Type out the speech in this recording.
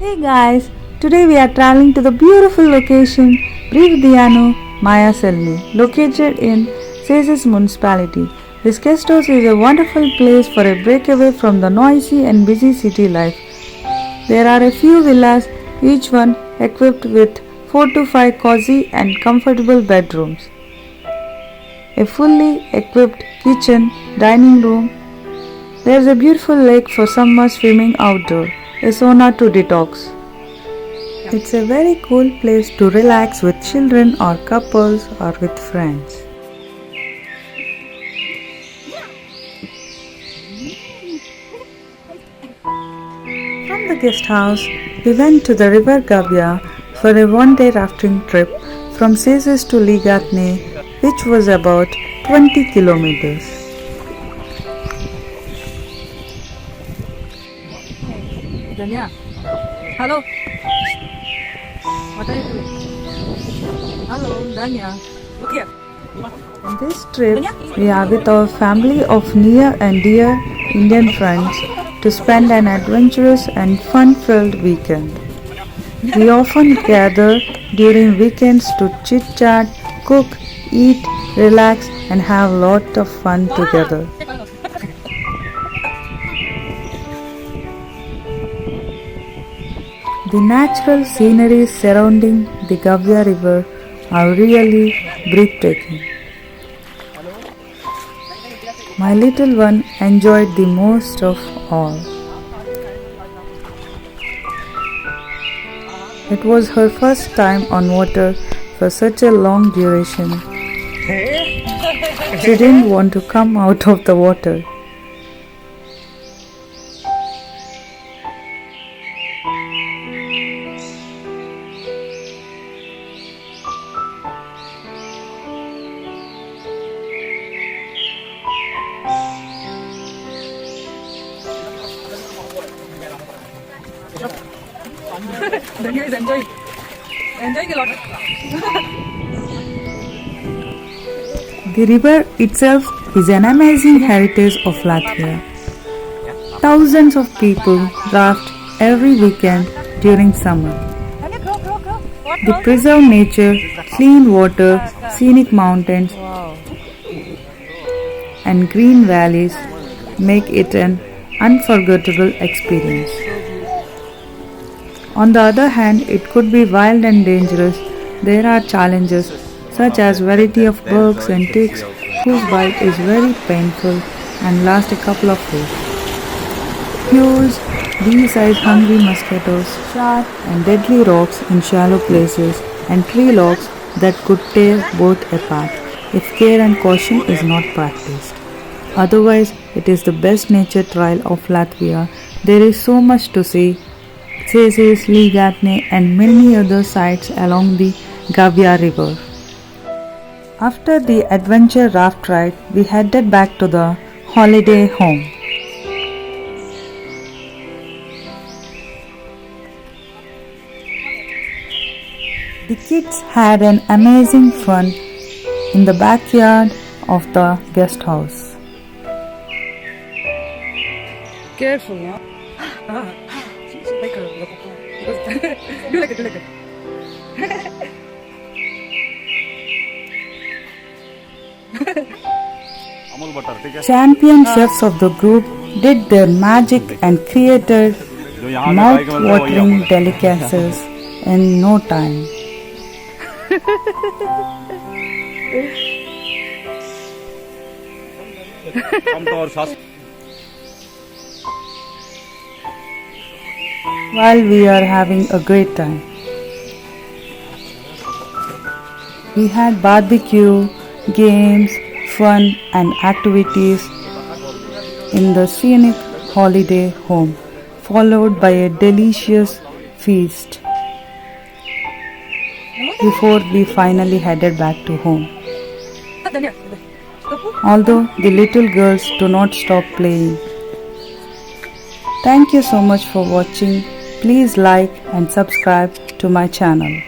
Hey guys, today we are traveling to the beautiful location Brīvdienu Māja celmi, located in Cesis municipality. This guest house is a wonderful place for a breakaway from the noisy and busy city life. There are a few villas, each one equipped with 4 to 5 cozy and comfortable bedrooms, a fully equipped kitchen, dining room. There is a beautiful lake for summer swimming outdoor, a sauna to detox. It's a very cool place to relax with children or couples or with friends. From the guest house, we went to the river Gauja for a one-day rafting trip from Cesis to Ligatne, which was about 20 kilometers. Danya, hello. What are you doing? Hello, Danya. Look here. On this trip, we are with our family of near and dear Indian friends to spend an adventurous and fun-filled weekend. We often gather during weekends to chitchat, cook, eat, relax and have lot of fun together. The natural scenery surrounding the Gauja river are really breathtaking. My little one enjoyed the most of all. It was her first time on water for such a long duration. She didn't want to come out of the water. Danya is enjoying a lot. The river itself is an amazing heritage of Latvia. Thousands of people raft every weekend during summer. The preserved nature, clean water, scenic mountains, and green valleys make it an unforgettable experience. On the other hand, it could be wild and dangerous. There are challenges such as variety of bugs and ticks whose bite is very painful and lasts a couple of days. Huge, bee-sized hungry mosquitoes, sharp and deadly rocks in shallow places, and tree logs that could tear both apart if care and caution is not practiced. Otherwise, it is the best nature trail of Latvia. There is so much to see. Cesis, Ligatne and many other sites along the Gauja river. After the adventure raft ride, we headed back to the holiday home. The kids had an amazing fun in the backyard of the guest house. Careful, yeah. Do like it. Champion chefs of the group did their magic and created mouth-watering delicacies in no time. While we are having a great time, we had barbecue, games, fun and activities in the scenic holiday home, followed by a delicious feast before we finally headed back to home. Although the little girls do not stop playing. Thank you so much for watching. Please like and subscribe to my channel.